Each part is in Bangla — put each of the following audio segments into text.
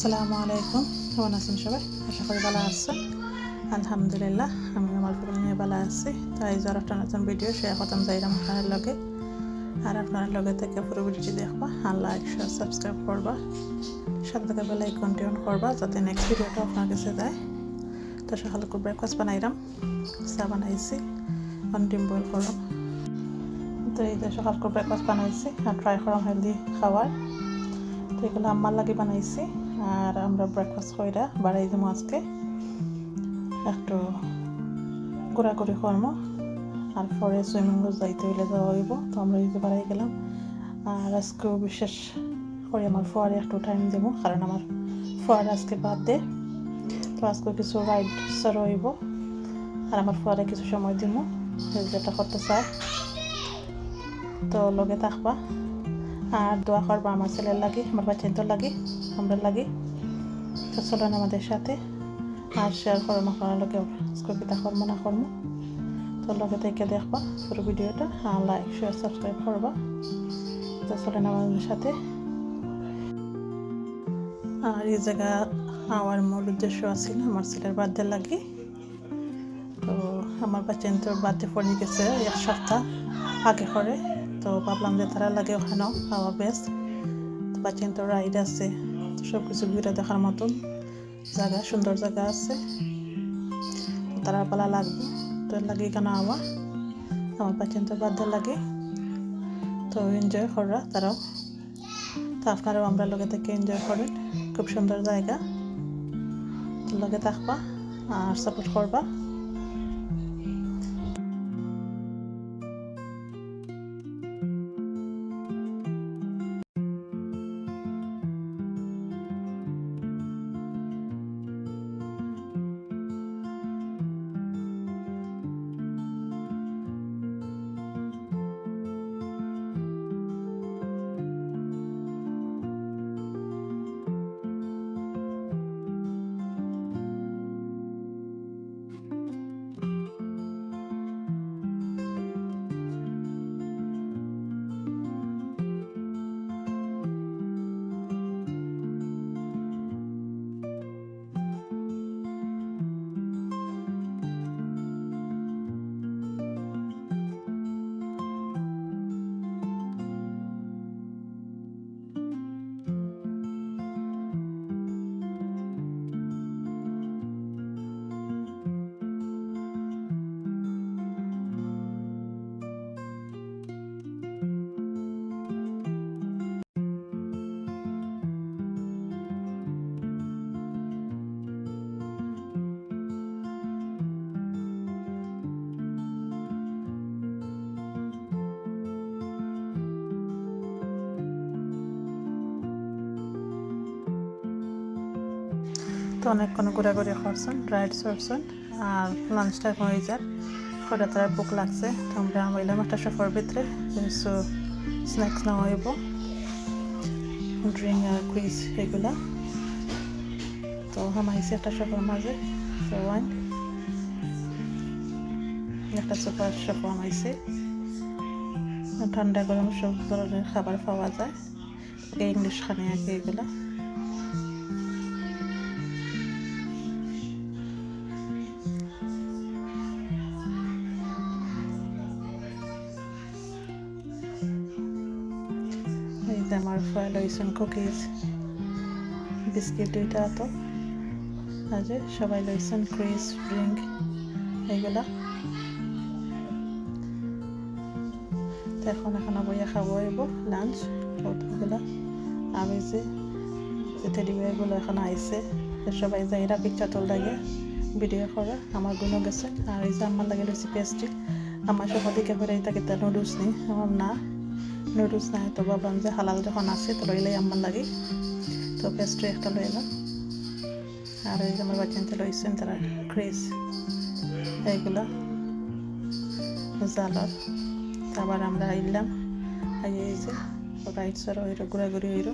আসসালামু আলাইকুম, কেমন আছেন সবাই? আশা করি ভালো আছেন। আলহামদুলিল্লাহ আমি আমার ফুল নিয়ে ভালো আছি। তাই যার একটা নতুন ভিডিও শেয়ার করতাম যাইরাম আপনার লগে। আর আপনার লগে থেকে পুরো ভিডিওটি দেখবা আর লাইক শেয়ার সাবস্ক্রাইব করবা, সাথে থেকে বেল আইকনটি অন করবা যাতে নেক্সট ভিডিওটা আপনার কাছে যায়। তো সকালে ব্রেকফাস্ট বানাইলাম, চা বানাইছি, ডিম বয়েল করলাম। তো এই যে সকাল ব্রেকফাস্ট বানাইছি আর ট্রাই করলাম হেলদি খাবার। তো এগুলো আম্মার লাগে বানাইছি আর আমরা ব্রেকফাস্ট কইরা বাড়াই দেবো। আজকে একটু ঘোরাঘুরি করবো আর পরে সুইমিং পুল যাইতে হইলে যাওয়া হইব। তো আমরা এই যে বাড়াই গেলাম। আর আজকেও বিশেষ করে আমার ফোয়ারে একটু টাইম দেবো, কারণ আমার ফোয়ার আজকে বার্থডে। তো আজকে কিছু রাইডস হইব আর আমার ফোয়ারে কিছু সময় দিব যেটা করতে চাই। তো লগে থাকবা আর দোয়া করবা আমার ছেলের লাগি, আমার বাচ্চাদের লাগি, আমরা লাগি। তো চলেন আমাদের সাথে আর শেয়ার করো না করার লোকে কবিতা কর্ম না কর্ম। তো লগে থেকে দেখবা পুরো ভিডিওটা আর লাইক শেয়ার সাবস্ক্রাইব করবা। তো চলেন আমাদের সাথে। আর এই জায়গা আমার মূল উদ্দেশ্য আছিল আমার ছেলের বার্থডে লাগি। তো আমার বাচ্চাদের বার্থডে পড়ে গেছে এক সপ্তাহ আগে করে। তো ভাবলাম যে তারা লাগে ওখানেও খাওয়া বেস্ট। তো বাচ্চাদের রাইড আছে, তো সব কিছু ঘুরে দেখার মতন জায়গা, সুন্দর জায়গা আছে, তারা পালা লাগবে। তো লাগে এখানে আমার বাচ্চাদের বার্থডে লাগে। তো এনজয় করা তারাও, তো আপনারাও আমরা লগে থেকে এনজয় করেন। খুব সুন্দর জায়গা, লগে থাকবা আর সাপোর্ট করবা। তো অনেকক্ষণ ঘোরাঘুরি করছেন, রাইড করছেন আর লাঞ্চ টাইম হয়ে যায়। করে তারা বুক লাগছে। তো আমরা বললাম একটা সফর ভিতরে কিছু স্ন্যাক্স নেওয়া হইব, ড্রিঙ্ক আর কুইজ এগুলা। তো হামাইছি একটা সফর মাঝে। তো ওয়াইন একটা সুপার শপ হামাইছি। ঠান্ডা গরম সব ধরনের খাবার পাওয়া যায়, ইংলিশ খানে আর কি এগুলা। এই যে আমার ফয়েল হয়েছেন কুকিজ, বিস্কিট দুইটা। তো আর যে সবাই লইছেন কুইজ, ড্রিঙ্ক এইগুলা। তো এখন বইয়া খাবো হইব লাঞ্চ ওগুলা। আমি যে টেডি বিয়ারগুলো এখন আইসে, সবাই যাইরা পিকচার তোল লাগে, ভিডিও করা। আমার গুণও গেছে। আর এই যে আমার লাগে লইছি পেস্ট্রি। আমার সকাল দিকে করে তাকে নুডলস নেই, আমার না নুডলস নাই। তো ভাবলাম যে হালাল যখন আছে তো লইলেই আমার লাগে। তো পেস্ট্রি একটা লইলাম। আর এই যে আমার বাচ্চাতে লইছেন তারা ক্রিজ এইগুলা জালার। আবার আমরা আইলাম এই যে রাইডস হইল, ঘোরাঘুরি হইল।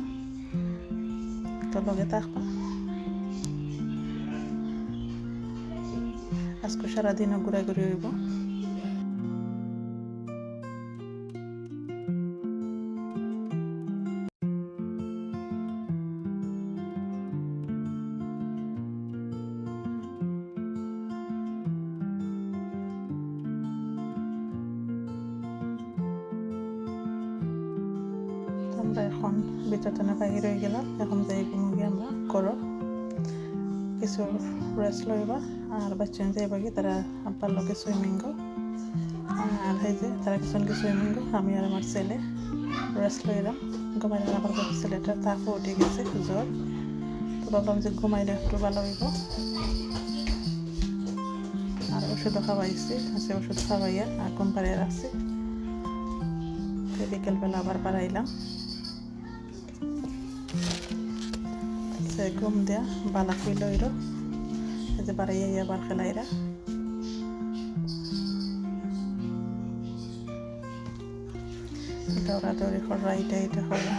তো লগে থাকবা। আজকে সারাদিনও ঘোরাঘুরি হইব। আমরা এখন ভিতরটা বাহির হয়ে গেলাম এখন যাই ঘুমোগি আমরা করো কিছু রেস্ট লইবা আর বাচ্চা যাইবা কি তারা আব্বার লোকে সুইমিং গো আর এই যে তারা কিছু সুইমিং গো আমি আর আমার ছেলে রেস্ট লইলাম ঘুমাইলে আবার ছেলেটা তাপও উঠে গেছে জ্বর তো ভাবলাম যে ঘুমাইলে একটু ভালো হইব আর ওষুধও খাওয়াইছি আছে ওষুধ খাওয়াইয়া আর ঘুম পাড়িয়ে রাখছি বিকেলবেলা আবার বাড়াইলাম সে ঘুম দেয়া বালা খুইল এই যে বাড়াইয়া আবার খেলাইরা দৌড়াদৌড়ি করা এটা এটা করা